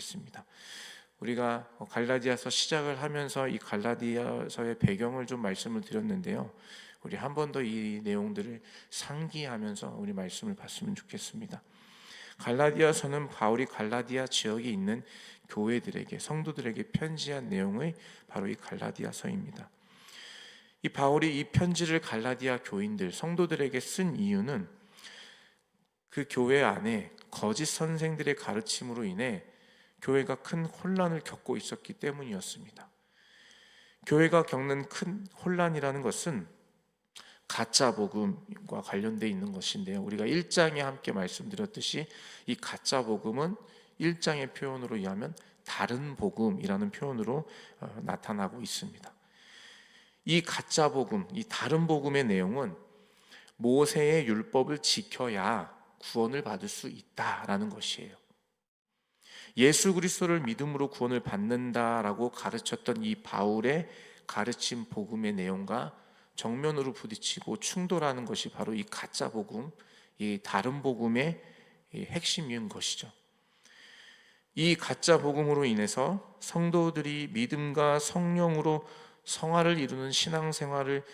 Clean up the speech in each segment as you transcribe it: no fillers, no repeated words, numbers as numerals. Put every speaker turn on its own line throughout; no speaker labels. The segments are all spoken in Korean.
좋겠습니다. 우리가 갈라디아서 시작을 하면서 이 갈라디아서의 배경을 좀 말씀을 드렸는데요, 우리 한 번 더 이 내용들을 상기하면서 우리 말씀을 봤으면 좋겠습니다. 갈라디아서는 바울이 갈라디아 지역에 있는 교회들에게, 성도들에게 편지한 내용의 바로 이 갈라디아서입니다. 이 바울이 이 편지를 갈라디아 교인들, 성도들에게 쓴 이유는 그 교회 안에 거짓 선생들의 가르침으로 인해 교회가 큰 혼란을 겪고 있었기 때문이었습니다. 교회가 겪는 큰 혼란이라는 것은 가짜 복음과 관련되어 있는 것인데요, 우리가 1장에 함께 말씀드렸듯이 이 가짜 복음은 1장의 표현으로 의하면 다른 복음이라는 표현으로 나타나고 있습니다. 이 가짜 복음, 이 다른 복음의 내용은 모세의 율법을 지켜야 구원을 받을 수 있다라는 것이에요. 예수 그리스도를 믿음으로 구원을 받는다라고 가르쳤던 이 바울의 가르침 복음의 내용과 정면으로 부딪히고 충돌하는 것이 바로 이 가짜 복음, 이 다른 복음의 핵심인 것이죠. 이 가짜 복음으로 인해서 성도들이 믿음과 성령으로 성화를 이루는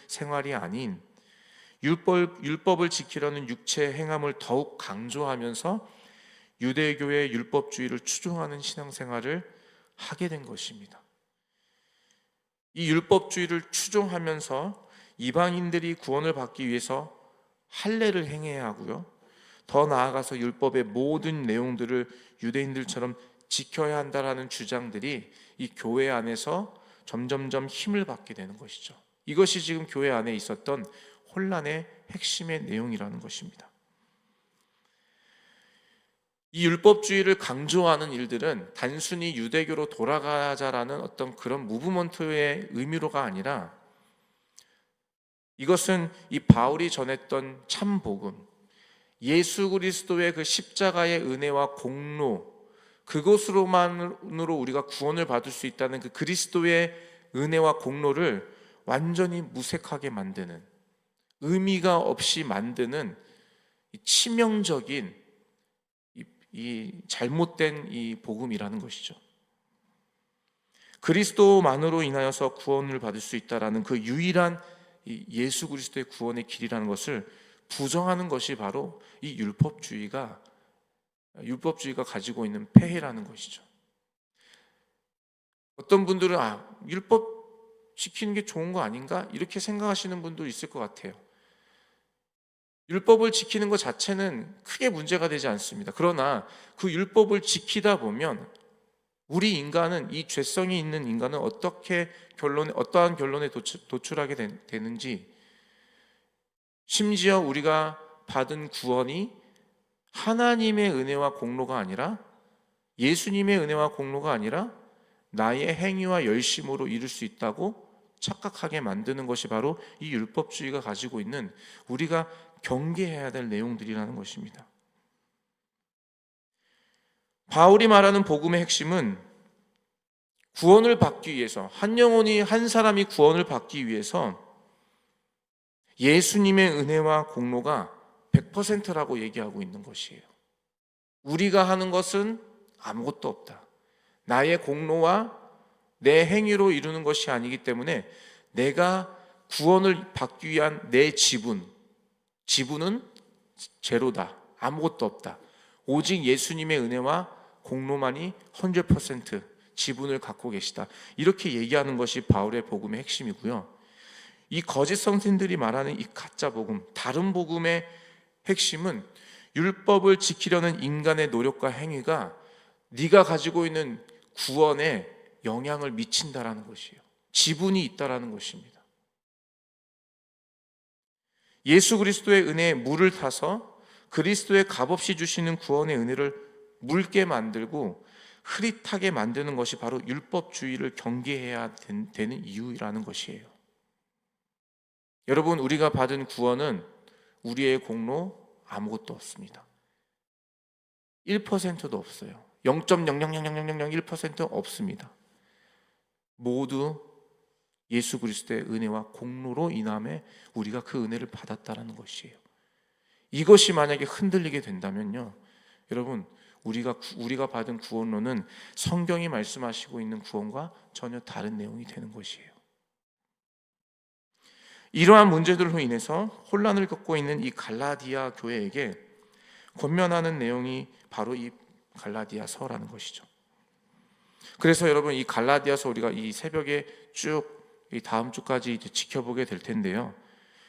생활이 아닌 율법을 지키려는 육체의 행함을 더욱 강조하면서 유대교의 율법주의를 추종하는 신앙생활을 하게 된 것입니다. 이 율법주의를 추종하면서 이방인들이 구원을 받기 위해서 할례를 행해야 하고요, 더 나아가서 율법의 모든 내용들을 유대인들처럼 지켜야 한다라는 주장들이 이 교회 안에서 점점점 힘을 받게 되는 것이죠. 이것이 지금 교회 안에 있었던 혼란의 핵심의 내용이라는 것입니다. 이 율법주의를 강조하는 일들은 단순히 유대교로 돌아가자라는 어떤 그런 무브먼트의 의미로가 아니라, 이것은 이 바울이 전했던 참 복음, 예수 그리스도의 그 십자가의 은혜와 공로, 그것으로만으로 우리가 구원을 받을 수 있다는 그 그리스도의 은혜와 공로를 완전히 무색하게 만드는, 의미가 없이 만드는 치명적인 이 잘못된 이 복음이라는 것이죠. 그리스도만으로 인하여서 구원을 받을 수 있다라는 그 유일한 예수 그리스도의 구원의 길이라는 것을 부정하는 것이 바로 이 율법주의가 가지고 있는 폐해라는 것이죠. 어떤 분들은 율법 지키는 게 좋은 거 아닌가? 이렇게 생각하시는 분도 있을 것 같아요. 율법을 지키는 것 자체는 크게 문제가 되지 않습니다. 그러나 그 율법을 지키다 보면 우리 인간은, 이 죄성이 있는 인간은 어떠한 결론에 도출하게 되는지, 심지어 우리가 받은 구원이 하나님의 은혜와 공로가 아니라, 예수님의 은혜와 공로가 아니라 나의 행위와 열심으로 이룰 수 있다고 착각하게 만드는 것이 바로 이 율법주의가 가지고 있는, 우리가 경계해야 될 내용들이라는 것입니다. 바울이 말하는 복음의 핵심은 구원을 받기 위해서, 한 사람이 구원을 받기 위해서 예수님의 은혜와 공로가 100%라고 얘기하고 있는 것이에요. 우리가 하는 것은 아무것도 없다. 나의 공로와 내 행위로 이루는 것이 아니기 때문에 내가 구원을 받기 위한 내 지분은 제로다. 아무것도 없다. 오직 예수님의 은혜와 공로만이 100% 지분을 갖고 계시다. 이렇게 얘기하는 것이 바울의 복음의 핵심이고요. 이 거짓 선생들이 말하는 이 가짜 복음, 다른 복음의 핵심은 율법을 지키려는 인간의 노력과 행위가 네가 가지고 있는 구원에 영향을 미친다라는 것이에요. 지분이 있다라는 것입니다. 예수 그리스도의 은혜에 물을 타서 그리스도의 값없이 주시는 구원의 은혜를 묽게 만들고 흐릿하게 만드는 것이 바로 율법주의를 경계해야 되는 이유라는 것이에요. 여러분, 우리가 받은 구원은 우리의 공로 아무것도 없습니다. 1%도 없어요. 0.0000001% 없습니다. 모두 예수 그리스도의 은혜와 공로로 인함에 우리가 그 은혜를 받았다라는 것이에요. 이것이 만약에 흔들리게 된다면요, 여러분, 우리가 받은 구원론은 성경이 말씀하시고 있는 구원과 전혀 다른 내용이 되는 것이에요. 이러한 문제들로 인해서 혼란을 겪고 있는 이 갈라디아 교회에게 권면하는 내용이 바로 이 갈라디아서라는 것이죠. 그래서 여러분, 이 갈라디아서 우리가 이 새벽에 쭉 이 다음 주까지 이제 지켜보게 될 텐데요.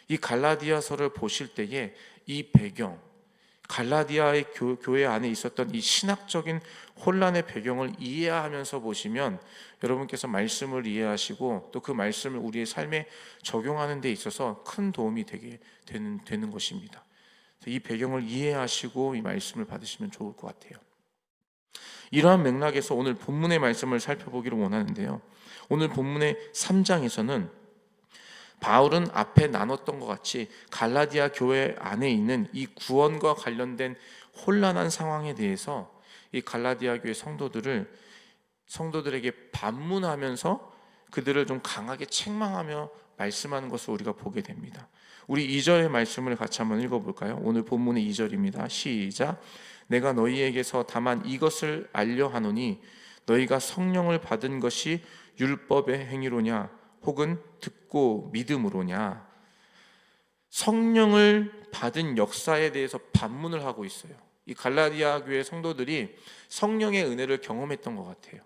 이 갈라디아서를 보실 때에 이 배경, 갈라디아의 교회 안에 있었던 이 신학적인 혼란의 배경을 이해하면서 보시면 여러분께서 말씀을 이해하시고 또 그 말씀을 우리의 삶에 적용하는 데 있어서 큰 도움이 되게 되는 것입니다. 이 배경을 이해하시고 이 말씀을 받으시면 좋을 것 같아요. 이러한 맥락에서 오늘 본문의 말씀을 살펴보기를 원하는데요. 오늘 본문의 3장에서는 바울은 앞에 나눴던 것 같이 갈라디아 교회 안에 있는 이 구원과 관련된 혼란한 상황에 대해서 이 갈라디아 교회 성도들에게 반문하면서 그들을 좀 강하게 책망하며 말씀하는 것을 우리가 보게 됩니다. 우리 2절의 말씀을 같이 한번 읽어볼까요? 오늘 본문의 2절입니다. 시작. 내가 너희에게서 다만 이것을 알려 하노니 너희가 성령을 받은 것이 율법의 행위로냐 혹은 듣고 믿음으로냐. 성령을 받은 역사에 대해서 반문을 하고 있어요. 이 갈라디아 교회 성도들이 성령의 은혜를 경험했던 것 같아요.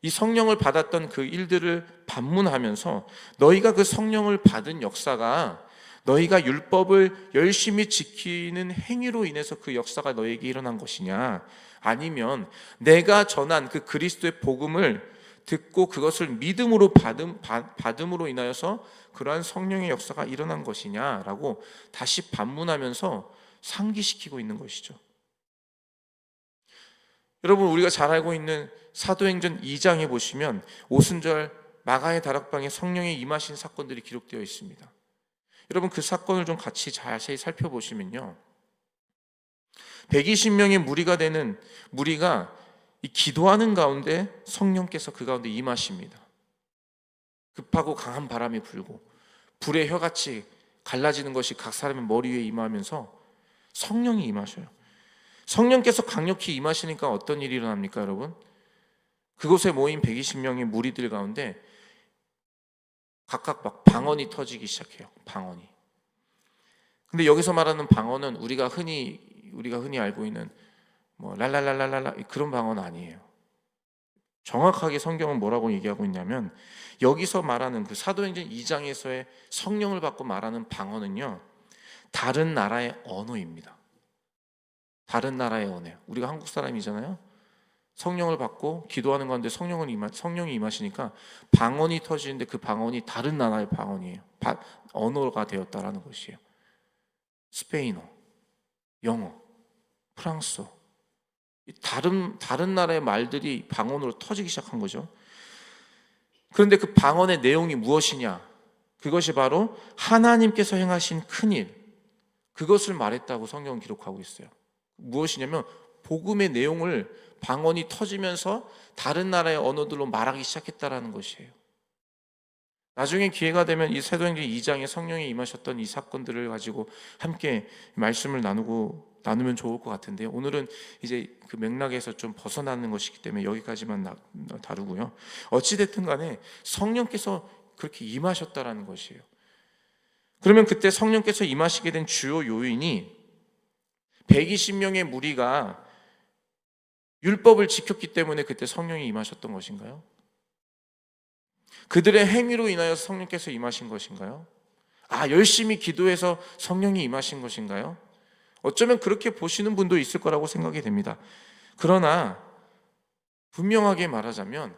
이 성령을 받았던 그 일들을 반문하면서 너희가 그 성령을 받은 역사가 너희가 율법을 열심히 지키는 행위로 인해서 그 역사가 너에게 일어난 것이냐, 아니면 내가 전한 그 그리스도의 복음을 듣고 그것을 믿음으로 받음으로 인하여서 그러한 성령의 역사가 일어난 것이냐라고 다시 반문하면서 상기시키고 있는 것이죠. 여러분, 우리가 잘 알고 있는 사도행전 2장에 보시면 오순절 마가의 다락방에 성령이 임하신 사건들이 기록되어 있습니다. 여러분, 그 사건을 좀 같이 자세히 살펴보시면요, 120명의 무리가 이 기도하는 가운데 성령께서 그 가운데 임하십니다. 급하고 강한 바람이 불고 불의 혀같이 갈라지는 것이 각 사람의 머리 위에 임하면서 성령이 임하셔요. 성령께서 강력히 임하시니까 어떤 일이 일어납니까, 여러분? 그곳에 모인 120명의 무리들 가운데 각각 막 방언이 터지기 시작해요. 방언이. 근데 여기서 말하는 방언은 우리가 흔히 알고 있는 뭐 랄랄랄랄랄라 그런 방언 아니에요. 정확하게 성경은 뭐라고 얘기하고 있냐면, 여기서 말하는 그 사도행전 2장에서의 성령을 받고 말하는 방언은요, 다른 나라의 언어입니다. 다른 나라의 언어예요. 우리가 한국 사람이잖아요. 성령을 받고 기도하는 가운데 성령이 임하시니까 방언이 터지는데 그 방언이 다른 나라의 방언이에요. 언어가 되었다라는 것이에요. 스페인어, 영어, 프랑스어, 다른 나라의 말들이 방언으로 터지기 시작한 거죠. 그런데 그 방언의 내용이 무엇이냐? 그것이 바로 하나님께서 행하신 큰일, 그것을 말했다고 성경은 기록하고 있어요. 무엇이냐면 복음의 내용을 방언이 터지면서 다른 나라의 언어들로 말하기 시작했다라는 것이에요. 나중에 기회가 되면 이 사도행전 2장에 성령이 임하셨던 이 사건들을 가지고 함께 말씀을 나누면 좋을 것 같은데요. 오늘은 이제 그 맥락에서 좀 벗어나는 것이기 때문에 여기까지만 다루고요. 어찌됐든 간에 성령께서 그렇게 임하셨다라는 것이에요. 그러면 그때 성령께서 임하시게 된 주요 요인이 120명의 무리가 율법을 지켰기 때문에 그때 성령이 임하셨던 것인가요? 그들의 행위로 인하여 성령께서 임하신 것인가요? 열심히 기도해서 성령이 임하신 것인가요? 어쩌면 그렇게 보시는 분도 있을 거라고 생각이 됩니다. 그러나 분명하게 말하자면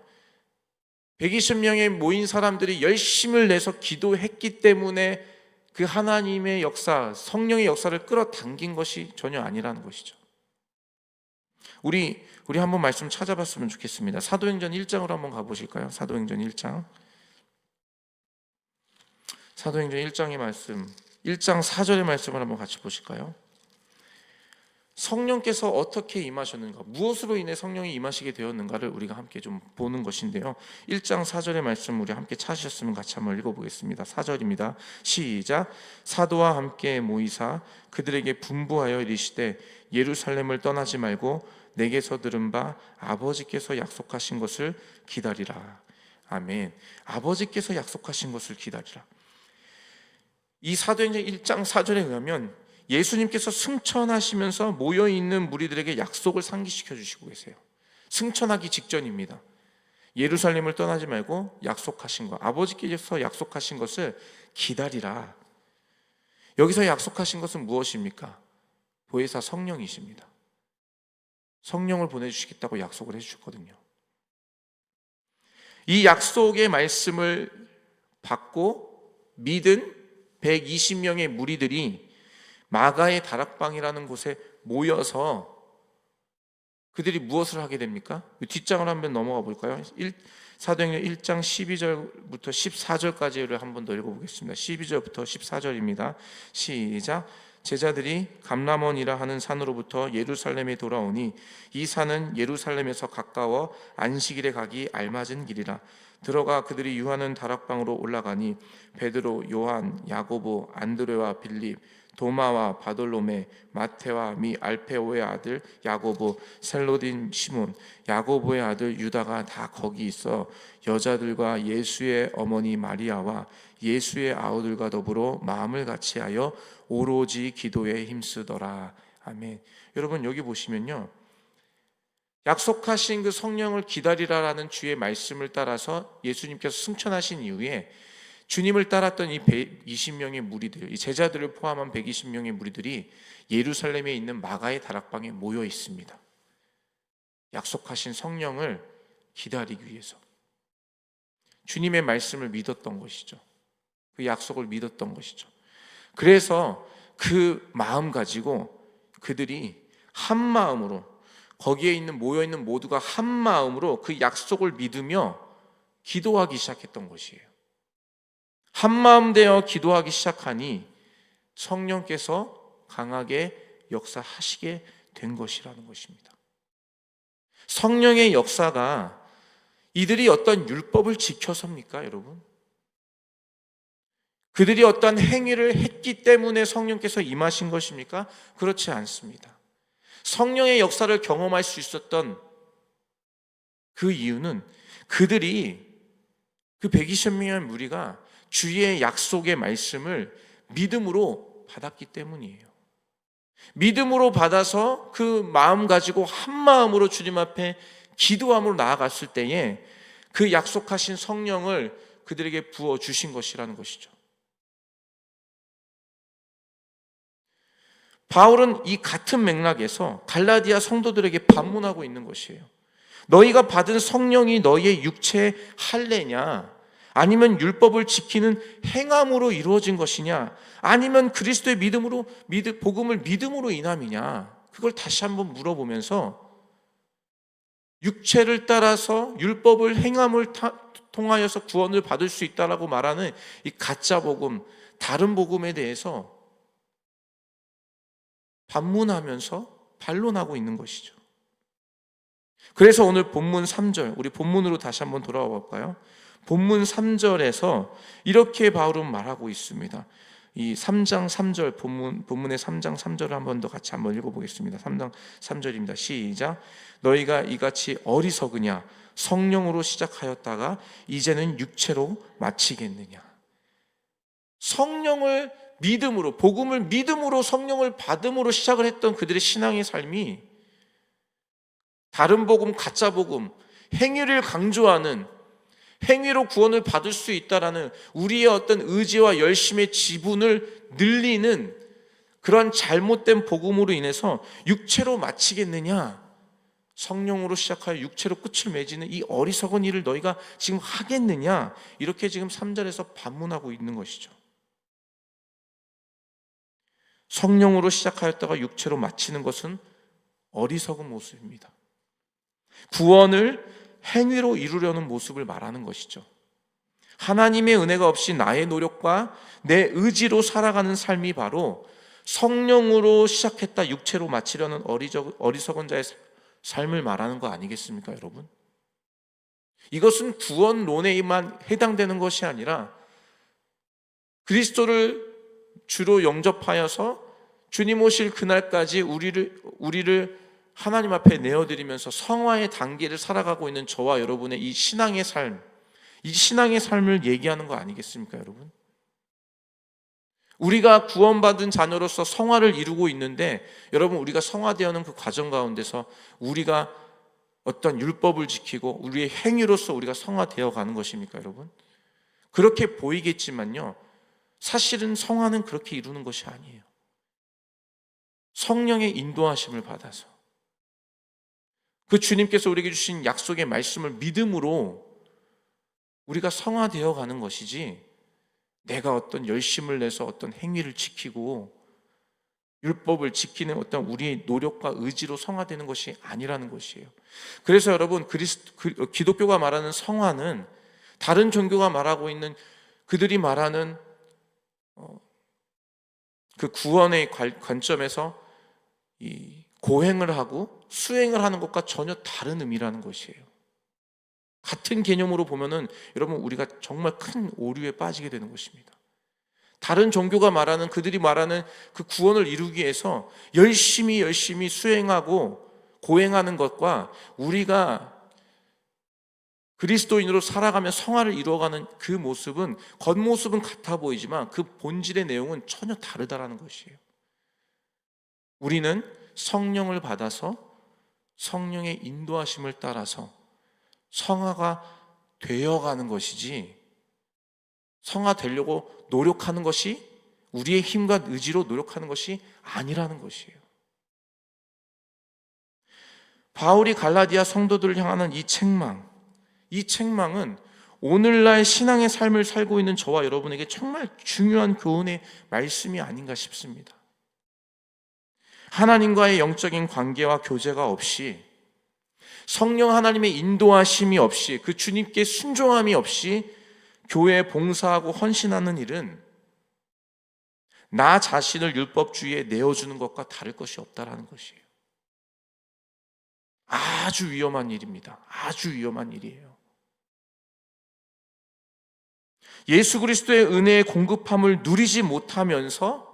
120명의 모인 사람들이 열심을 내서 기도했기 때문에 그 하나님의 역사, 성령의 역사를 끌어당긴 것이 전혀 아니라는 것이죠. 우리 한번 말씀 찾아봤으면 좋겠습니다. 사도행전 1장으로 한번 가보실까요? 사도행전 1장. 사도행전 1장의 말씀, 1장 4절의 말씀을 한번 같이 보실까요? 성령께서 어떻게 임하셨는가, 무엇으로 인해 성령이 임하시게 되었는가를 우리가 함께 좀 보는 것인데요. 1장 4절의 말씀 우리 함께 찾으셨으면 같이 한번 읽어보겠습니다. 4절입니다. 시작. 사도와 함께 모이사 그들에게 분부하여 이르시되 예루살렘을 떠나지 말고 내게서 들은 바 아버지께서 약속하신 것을 기다리라. 아멘. 아버지께서 약속하신 것을 기다리라. 이 사도행전 1장 4절에 의하면 예수님께서 승천하시면서 모여있는 무리들에게 약속을 상기시켜 주시고 계세요. 승천하기 직전입니다. 예루살렘을 떠나지 말고 약속하신 것, 아버지께서 약속하신 것을 기다리라. 여기서 약속하신 것은 무엇입니까? 보혜사 성령이십니다. 성령을 보내주시겠다고 약속을 해주셨거든요. 이 약속의 말씀을 받고 믿은 120명의 무리들이 마가의 다락방이라는 곳에 모여서 그들이 무엇을 하게 됩니까? 뒷장을 한번 넘어가 볼까요? 사도행전 1장 12절부터 14절까지를 한번 더 읽어보겠습니다. 12절부터 14절입니다. 시작. 제자들이 감람원이라 하는 산으로부터 예루살렘에 돌아오니 이 산은 예루살렘에서 가까워 안식일에 가기 알맞은 길이라. 들어가 그들이 유하는 다락방으로 올라가니 베드로, 요한, 야고보, 안드레와 빌립, 도마와 바돌로메, 마테와 미 알페오의 아들 야고보, 셀로딘 시몬, 야고보의 아들 유다가 다 거기 있어 여자들과 예수의 어머니 마리아와 예수의 아우들과 더불어 마음을 같이하여 오로지 기도에 힘쓰더라. 아멘. 여러분 여기 보시면요, 약속하신 그 성령을 기다리라라는 주의 말씀을 따라서 예수님께서 승천하신 이후에 주님을 따랐던 이 120명의 무리들, 이 제자들을 포함한 120명의 무리들이 예루살렘에 있는 마가의 다락방에 모여 있습니다. 약속하신 성령을 기다리기 위해서 주님의 말씀을 믿었던 것이죠. 그 약속을 믿었던 것이죠. 그래서 그 마음 가지고 그들이 한 마음으로, 거기에 있는 모여 있는 모두가 한 마음으로 그 약속을 믿으며 기도하기 시작했던 것이에요. 한 마음 되어 기도하기 시작하니 성령께서 강하게 역사하시게 된 것이라는 것입니다. 성령의 역사가 이들이 어떤 율법을 지켜서입니까, 여러분? 그들이 어떤 행위를 했기 때문에 성령께서 임하신 것입니까? 그렇지 않습니다. 성령의 역사를 경험할 수 있었던 그 이유는 그들이, 그 120명의 무리가 주의 약속의 말씀을 믿음으로 받았기 때문이에요. 믿음으로 받아서 그 마음 가지고 한 마음으로 주님 앞에 기도함으로 나아갔을 때에 그 약속하신 성령을 그들에게 부어주신 것이라는 것이죠. 바울은 이 같은 맥락에서 갈라디아 성도들에게 반문하고 있는 것이에요. 너희가 받은 성령이 너희의 육체의 할례냐? 아니면 율법을 지키는 행함으로 이루어진 것이냐? 아니면 그리스도의 믿음으로, 복음을 믿음으로 인함이냐? 그걸 다시 한번 물어보면서 육체를 따라서 율법을 행함을 통하여서 구원을 받을 수 있다라고 말하는 이 가짜 복음, 다른 복음에 대해서 반문하면서 반론하고 있는 것이죠. 그래서 오늘 본문 3절, 우리 본문으로 다시 한번 돌아와 볼까요? 본문 3절에서 이렇게 바울은 말하고 있습니다. 이 3장 3절, 본문의 3장 3절을 한번 더 같이 한번 읽어보겠습니다. 3장 3절입니다. 시작. 너희가 이같이 어리석으냐? 성령으로 시작하였다가 이제는 육체로 마치겠느냐? 성령을 믿음으로, 복음을 믿음으로 성령을 받음으로 시작을 했던 그들의 신앙의 삶이 다른 복음, 가짜 복음, 행위를 강조하는, 행위로 구원을 받을 수 있다라는 우리의 어떤 의지와 열심의 지분을 늘리는 그런 잘못된 복음으로 인해서 육체로 마치겠느냐? 성령으로 시작하여 육체로 끝을 맺는 이 어리석은 일을 너희가 지금 하겠느냐? 이렇게 지금 3절에서 반문하고 있는 것이죠. 성령으로 시작하였다가 육체로 마치는 것은 어리석은 모습입니다. 구원을 행위로 이루려는 모습을 말하는 것이죠. 하나님의 은혜가 없이 나의 노력과 내 의지로 살아가는 삶이 바로 성령으로 시작했다 육체로 마치려는 어리석은 자의 삶을 말하는 거 아니겠습니까, 여러분? 이것은 구원론에만 해당되는 것이 아니라 그리스도를 주로 영접하여서 주님 오실 그날까지 우리를 하나님 앞에 내어드리면서 성화의 단계를 살아가고 있는 저와 여러분의 이 신앙의 삶, 이 신앙의 삶을 얘기하는 거 아니겠습니까, 여러분? 우리가 구원받은 자녀로서 성화를 이루고 있는데, 여러분, 우리가 성화되어는 그 과정 가운데서 우리가 어떤 율법을 지키고 우리의 행위로서 우리가 성화되어 가는 것입니까, 여러분? 그렇게 보이겠지만요, 사실은 성화는 그렇게 이루는 것이 아니에요. 성령의 인도하심을 받아서 그 주님께서 우리에게 주신 약속의 말씀을 믿음으로 우리가 성화되어 가는 것이지, 내가 어떤 열심을 내서 어떤 행위를 지키고 율법을 지키는 어떤 우리의 노력과 의지로 성화되는 것이 아니라는 것이에요. 그래서 여러분, 기독교가 말하는 성화는 다른 종교가 말하고 있는, 그들이 말하는 그 구원의 관점에서 이 고행을 하고 수행을 하는 것과 전혀 다른 의미라는 것이에요. 같은 개념으로 보면은 여러분, 우리가 정말 큰 오류에 빠지게 되는 것입니다. 다른 종교가 말하는, 그들이 말하는 그 구원을 이루기 위해서 열심히 수행하고 고행하는 것과 우리가 그리스도인으로 살아가며 성화를 이루어가는 그 모습은, 겉모습은 같아 보이지만 그 본질의 내용은 전혀 다르다라는 것이에요. 우리는 성령을 받아서 성령의 인도하심을 따라서 성화가 되어가는 것이지, 성화되려고 노력하는 것이, 우리의 힘과 의지로 노력하는 것이 아니라는 것이에요. 바울이 갈라디아 성도들을 향하는 이 책망은 오늘날 신앙의 삶을 살고 있는 저와 여러분에게 정말 중요한 교훈의 말씀이 아닌가 싶습니다. 하나님과의 영적인 관계와 교제가 없이, 성령 하나님의 인도하심이 없이, 그 주님께 순종함이 없이 교회에 봉사하고 헌신하는 일은 나 자신을 율법주의에 내어주는 것과 다를 것이 없다라는 것이에요. 아주 위험한 일입니다. 아주 위험한 일이에요. 예수 그리스도의 은혜의 공급함을 누리지 못하면서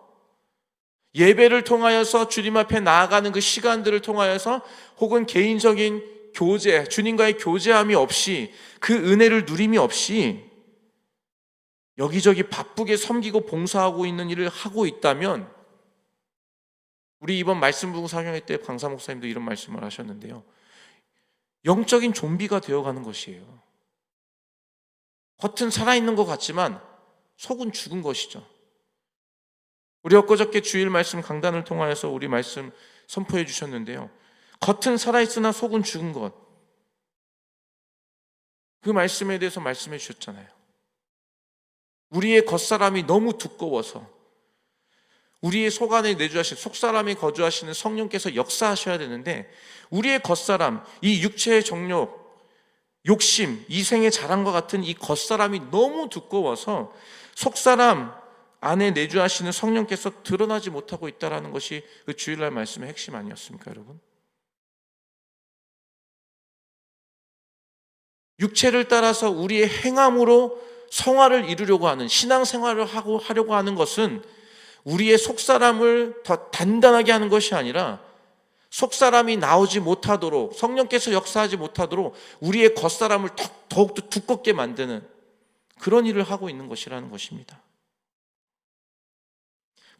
예배를 통하여서 주님 앞에 나아가는 그 시간들을 통하여서, 혹은 개인적인 교제, 주님과의 교제함이 없이, 그 은혜를 누림이 없이 여기저기 바쁘게 섬기고 봉사하고 있는 일을 하고 있다면, 우리 이번 말씀 부흥 사경회 때 강사 목사님도 이런 말씀을 하셨는데요, 영적인 좀비가 되어가는 것이에요. 겉은 살아있는 것 같지만 속은 죽은 것이죠. 우리 엊그저께 주일 말씀 강단을 통하여서 우리 말씀 선포해 주셨는데요, 겉은 살아있으나 속은 죽은 것, 그 말씀에 대해서 말씀해 주셨잖아요. 우리의 겉사람이 너무 두꺼워서 우리의 속 안에 내주하신, 속사람이 거주하시는 성령께서 역사하셔야 되는데, 우리의 겉사람, 이 육체의 정욕, 욕심, 이생의 자랑과 같은 이 겉사람이 너무 두꺼워서 속사람 안에 내주하시는 성령께서 드러나지 못하고 있다는 것이 그 주일날 말씀의 핵심 아니었습니까, 여러분? 육체를 따라서 우리의 행함으로 성화를 이루려고 하는, 신앙생활을 하려고 하는 것은 우리의 속사람을 더 단단하게 하는 것이 아니라, 속사람이 나오지 못하도록, 성령께서 역사하지 못하도록 우리의 겉사람을 더욱더 두껍게 만드는 그런 일을 하고 있는 것이라는 것입니다.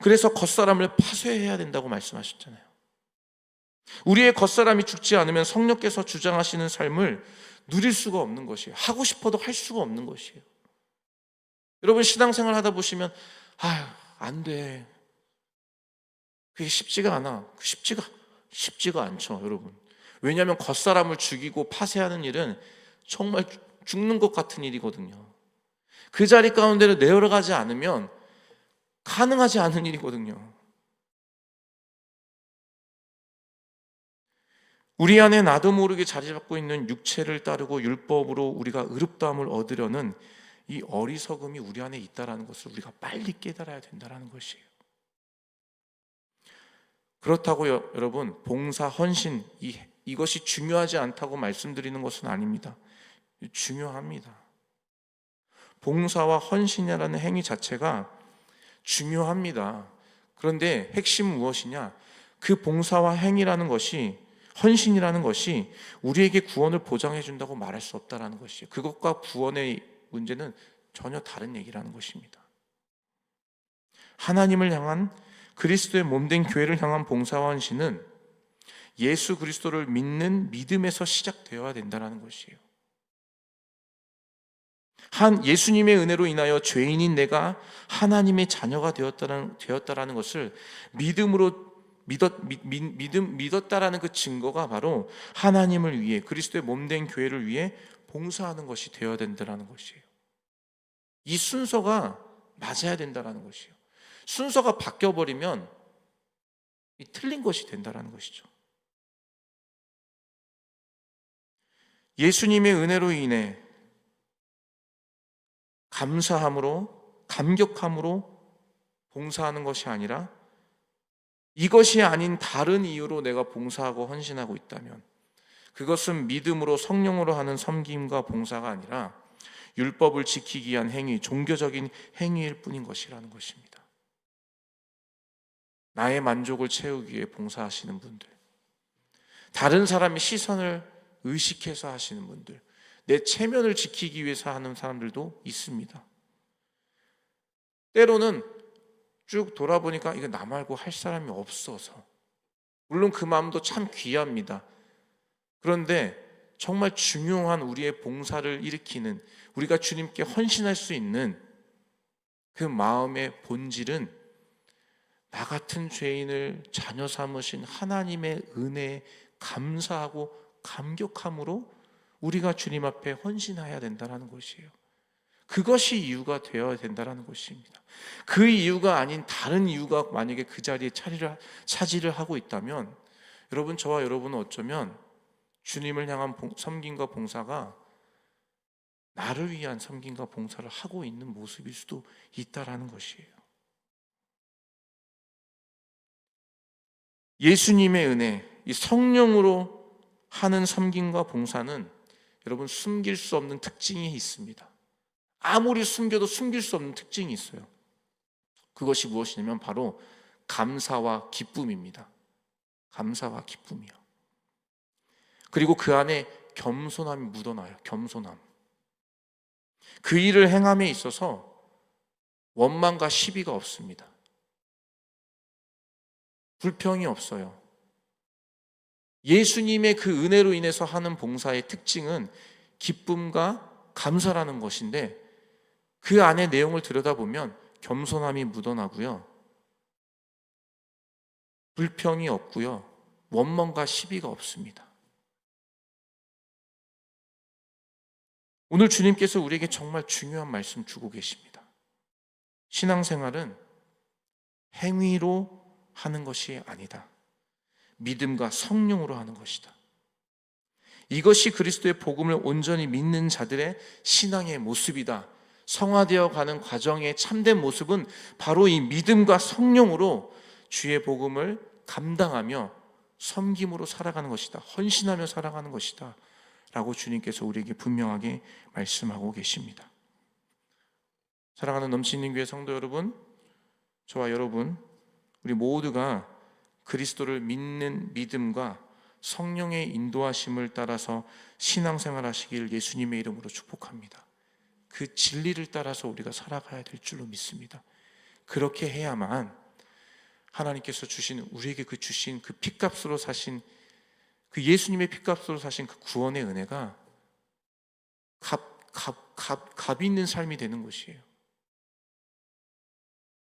그래서 겉사람을 파쇄해야 된다고 말씀하셨잖아요. 우리의 겉사람이 죽지 않으면 성령께서 주장하시는 삶을 누릴 수가 없는 것이에요. 하고 싶어도 할 수가 없는 것이에요. 여러분, 신앙생활 하다 보시면 안 돼, 그게 쉽지가 않아, 쉽지가 않죠, 여러분. 왜냐하면 겉사람을 죽이고 파쇄하는 일은 정말 죽는 것 같은 일이거든요. 그 자리 가운데로 내려가지 않으면 가능하지 않은 일이거든요. 우리 안에 나도 모르게 자리 잡고 있는 육체를 따르고 율법으로 우리가 의롭다함을 얻으려는 이 어리석음이 우리 안에 있다는 것을 우리가 빨리 깨달아야 된다는 것이에요. 그렇다고 여러분, 봉사, 헌신, 이것이 중요하지 않다고 말씀드리는 것은 아닙니다. 중요합니다. 봉사와 헌신이라는 행위 자체가 중요합니다. 그런데 핵심은 무엇이냐? 그 봉사와 행위라는 것이, 헌신이라는 것이 우리에게 구원을 보장해 준다고 말할 수 없다는 것이에요. 그것과 구원의 문제는 전혀 다른 얘기라는 것입니다. 하나님을 향한, 그리스도의 몸된 교회를 향한 봉사와 헌신은 예수 그리스도를 믿는 믿음에서 시작되어야 된다는 것이에요. 예수님의 은혜로 인하여 죄인인 내가 하나님의 자녀가 되었다라는 것을 믿었다라는 그 증거가 바로 하나님을 위해, 그리스도의 몸된 교회를 위해 봉사하는 것이 되어야 된다는 것이에요. 이 순서가 맞아야 된다는 것이에요. 순서가 바뀌어버리면 틀린 것이 된다는 것이죠. 예수님의 은혜로 인해 감사함으로, 감격함으로 봉사하는 것이 아니라, 이것이 아닌 다른 이유로 내가 봉사하고 헌신하고 있다면 그것은 믿음으로, 성령으로 하는 섬김과 봉사가 아니라 율법을 지키기 위한 행위, 종교적인 행위일 뿐인 것이라는 것입니다. 나의 만족을 채우기 위해 봉사하시는 분들, 다른 사람의 시선을 의식해서 하시는 분들, 내 체면을 지키기 위해서 하는 사람들도 있습니다. 때로는 쭉 돌아보니까 이거 나 말고 할 사람이 없어서, 물론 그 마음도 참 귀합니다. 그런데 정말 중요한 우리의 봉사를 일으키는, 우리가 주님께 헌신할 수 있는 그 마음의 본질은 나 같은 죄인을 자녀 삼으신 하나님의 은혜에 감사하고 감격함으로 우리가 주님 앞에 헌신해야 된다는 것이에요. 그것이 이유가 되어야 된다는 것입니다. 그 이유가 아닌 다른 이유가 만약에 그 자리에 차지를 하고 있다면, 여러분, 저와 여러분은 어쩌면 주님을 향한 섬김과 봉사가 나를 위한 섬김과 봉사를 하고 있는 모습일 수도 있다라는 것이에요. 예수님의 은혜, 이 성령으로 하는 섬김과 봉사는 여러분 숨길 수 없는 특징이 있습니다. 아무리 숨겨도 숨길 수 없는 특징이 있어요. 그것이 무엇이냐면 바로 감사와 기쁨입니다. 감사와 기쁨이요. 그리고 그 안에 겸손함이 묻어나요. 겸손함. 그 일을 행함에 있어서 원망과 시비가 없습니다. 불평이 없어요. 예수님의 그 은혜로 인해서 하는 봉사의 특징은 기쁨과 감사라는 것인데, 그 안에 내용을 들여다보면 겸손함이 묻어나고요, 불평이 없고요, 원망과 시비가 없습니다. 오늘 주님께서 우리에게 정말 중요한 말씀 주고 계십니다. 신앙생활은 행위로 하는 것이 아니다. 믿음과 성령으로 하는 것이다. 이것이 그리스도의 복음을 온전히 믿는 자들의 신앙의 모습이다. 성화되어 가는 과정의 참된 모습은 바로 이 믿음과 성령으로 주의 복음을 감당하며 섬김으로 살아가는 것이다. 헌신하며 살아가는 것이다. 라고 주님께서 우리에게 분명하게 말씀하고 계십니다. 사랑하는 넘치는 교회 성도 여러분, 저와 여러분, 우리 모두가 그리스도를 믿는 믿음과 성령의 인도하심을 따라서 신앙생활 하시길 예수님의 이름으로 축복합니다. 그 진리를 따라서 우리가 살아가야 될 줄로 믿습니다. 그렇게 해야만 하나님께서 우리에게 주신 그 피값으로 사신, 그 예수님의 피값으로 사신 그 구원의 은혜가 값 있는 삶이 되는 것이에요.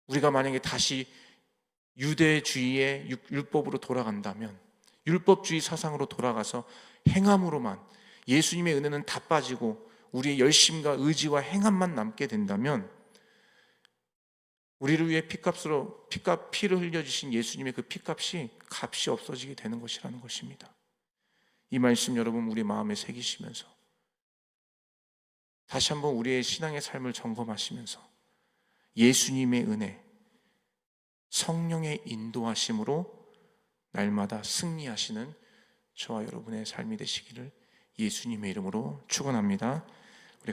우리가 만약에 다시 유대주의의 율법으로 돌아간다면, 율법주의 사상으로 돌아가서 행함으로만, 예수님의 은혜는 다 빠지고 우리의 열심과 의지와 행함만 남게 된다면, 우리를 위해 피를 흘려주신 예수님의 그 피값이 값이 없어지게 되는 것이라는 것입니다. 이 말씀 여러분 우리 마음에 새기시면서 다시 한번 우리의 신앙의 삶을 점검하시면서 예수님의 은혜, 성령의 인도하심으로 날마다 승리하시는 저와 여러분의 삶이 되시기를 예수님의 이름으로 축원합니다.